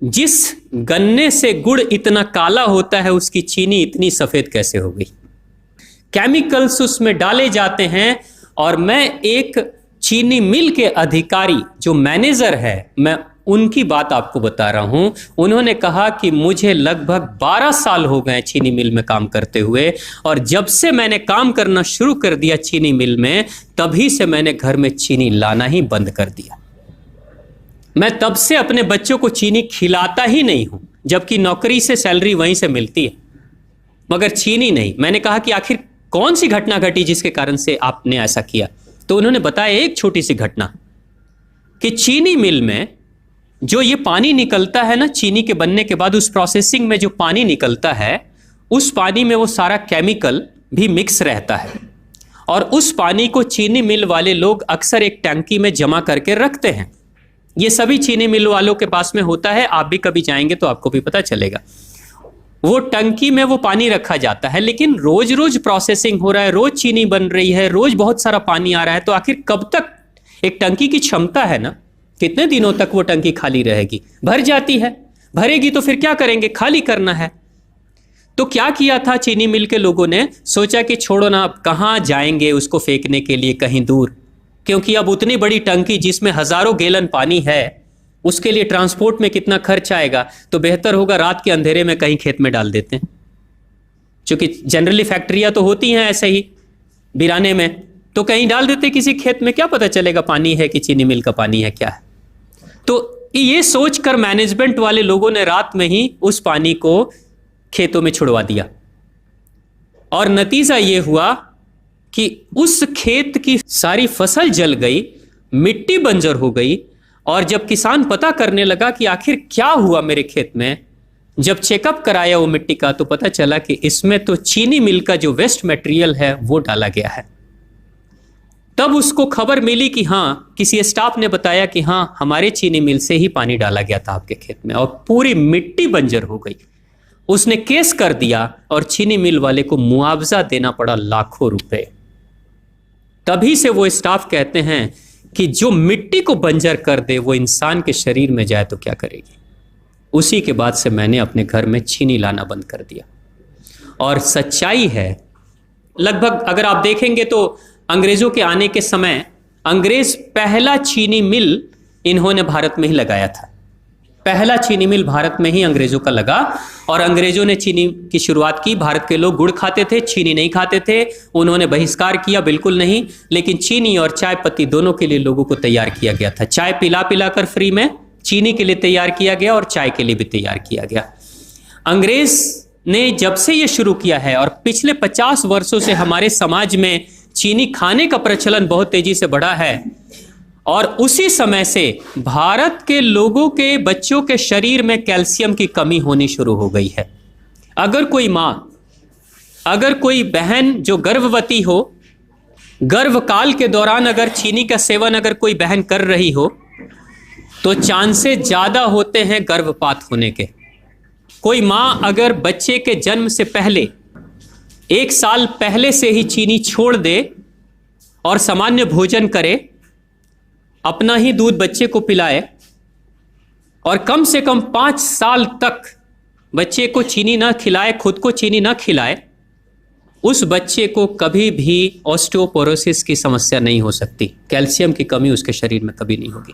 जिस गन्ने से गुड़ इतना काला होता है उसकी चीनी इतनी सफेद कैसे हो गई? केमिकल्स उसमें डाले जाते हैं। और मैं एक चीनी मिल के अधिकारी जो मैनेजर है, मैं उनकी बात आपको बता रहा हूं। उन्होंने कहा कि मुझे लगभग 12 साल हो गए चीनी मिल में काम करते हुए, और जब से मैंने काम करना शुरू कर दिया चीनी मिल में, तभी से मैंने घर में चीनी लाना ही बंद कर दिया। मैं तब से अपने बच्चों को चीनी खिलाता ही नहीं हूं, जबकि नौकरी से सैलरी वहीं से मिलती है, मगर चीनी नहीं। मैंने कहा कि आखिर कौन सी घटना घटी जिसके कारण से आपने ऐसा किया? तो उन्होंने बताया एक छोटी सी घटना कि चीनी मिल में जो ये पानी निकलता है ना, चीनी के बनने के बाद उस प्रोसेसिंग में जो पानी निकलता है, उस पानी में वो सारा केमिकल भी मिक्स रहता है, और उस पानी को चीनी मिल वाले लोग अक्सर एक टंकी में जमा करके रखते हैं। ये सभी चीनी मिल वालों के पास में होता है, आप भी कभी जाएंगे तो आपको भी पता चलेगा। वो टंकी में वो पानी रखा जाता है, लेकिन रोज रोज प्रोसेसिंग हो रहा है, रोज चीनी बन रही है, रोज बहुत सारा पानी आ रहा है, तो आखिर कब तक? एक टंकी की क्षमता है ना, कितने दिनों तक वो टंकी खाली रहेगी? भर जाती है, भरेगी तो फिर क्या करेंगे? खाली करना है। तो क्या किया था चीनी मिल के लोगों ने? सोचा कि छोड़ो ना, अब कहां जाएंगे उसको फेंकने के लिए कहीं दूर, क्योंकि अब उतनी बड़ी टंकी जिसमें हजारों गैलन पानी है, उसके लिए ट्रांसपोर्ट में कितना खर्च आएगा, तो बेहतर होगा रात के अंधेरे में कहीं खेत में डाल देते हैं। क्योंकि जनरली फैक्ट्रियां तो होती हैं ऐसे ही बिराने में, तो कहीं डाल देते किसी खेत में, क्या पता चलेगा पानी है कि चीनी मिल का पानी है, क्या है। तो ये सोचकर मैनेजमेंट वाले लोगों ने रात में ही उस पानी को खेतों में छुड़वा दिया, और नतीजा ये हुआ कि उस खेत की सारी फसल जल गई, मिट्टी बंजर हो गई। और जब किसान पता करने लगा कि आखिर क्या हुआ मेरे खेत में, जब चेकअप कराया वो मिट्टी का, तो पता चला कि इसमें तो चीनी मिल का जो वेस्ट मटेरियल है वो डाला गया है। तब उसको खबर मिली कि हाँ, किसी स्टाफ ने बताया कि हाँ, हमारे चीनी मिल से ही पानी डाला गया था आपके खेत में, और पूरी मिट्टी बंजर हो गई। उसने केस कर दिया और चीनी मिल वाले को मुआवजा देना पड़ा लाखों रुपए। तभी से वो स्टाफ कहते हैं कि जो मिट्टी को बंजर कर दे वो इंसान के शरीर में जाए तो क्या करेगी। उसी के बाद से मैंने अपने घर में चीनी लाना बंद कर दिया। और सच्चाई है, लगभग अगर आप देखेंगे तो अंग्रेजों के आने के समय अंग्रेज पहला चीनी मिल इन्होंने भारत में ही लगाया था। पहला चीनी मिल भारत में ही अंग्रेजों का लगा, और अंग्रेजों ने चीनी की शुरुआत की। भारत के लोग गुड़ खाते थे, चीनी नहीं खाते थे। उन्होंने बहिष्कार किया, बिल्कुल नहीं, लेकिन चीनी और चाय पत्ती दोनों के लिए लोगों को तैयार किया गया था। चाय पिला पिला कर फ्री में चीनी के लिए तैयार किया गया, और चाय के लिए भी तैयार किया गया। अंग्रेज ने जब से ये शुरू किया है, और पिछले 50 वर्षों से हमारे समाज में चीनी खाने का प्रचलन बहुत तेजी से बढ़ा है, और उसी समय से भारत के लोगों के बच्चों के शरीर में कैल्शियम की कमी होनी शुरू हो गई है। अगर कोई माँ, अगर कोई बहन जो गर्भवती हो, गर्भकाल के दौरान अगर चीनी का सेवन अगर कोई बहन कर रही हो, तो चांसेस ज्यादा होते हैं गर्भपात होने के। कोई माँ अगर बच्चे के जन्म से पहले 1 साल पहले से ही चीनी छोड़ दे और सामान्य भोजन करे, अपना ही दूध बच्चे को पिलाए, और कम से कम 5 साल तक बच्चे को चीनी ना खिलाए, खुद को चीनी ना खिलाए, उस बच्चे को कभी भी ऑस्टियोपोरोसिस की समस्या नहीं हो सकती। कैल्शियम की कमी उसके शरीर में कभी नहीं होगी।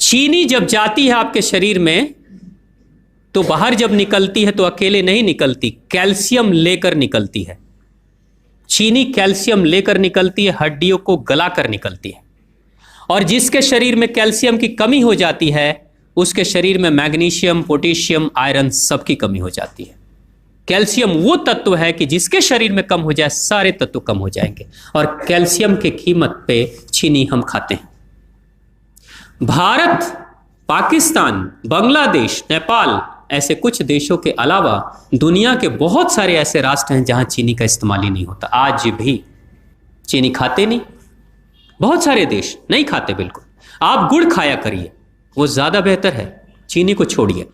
चीनी जब जाती है आपके शरीर में, तो बाहर जब निकलती है तो अकेले नहीं निकलती, कैल्शियम लेकर निकलती है। चीनी कैल्शियम लेकर निकलती है, हड्डियों को गलाकर निकलती है। और जिसके शरीर में कैल्शियम की कमी हो जाती है, उसके शरीर में मैग्नीशियम, पोटेशियम, आयरन सबकी कमी हो जाती है। कैल्शियम वो तत्व है कि जिसके शरीर में कम हो जाए, सारे तत्व कम हो जाएंगे, और कैल्शियम की कीमत पे चीनी हम खाते हैं। भारत, पाकिस्तान, बांग्लादेश, नेपाल, ऐसे कुछ देशों के अलावा दुनिया के बहुत सारे ऐसे राष्ट्र हैं जहां चीनी का इस्तेमाल ही नहीं होता। आज भी चीनी खाते नहीं, बहुत सारे देश नहीं खाते बिल्कुल। आप गुड़ खाया करिए, वो ज्यादा बेहतर है, चीनी को छोड़िए।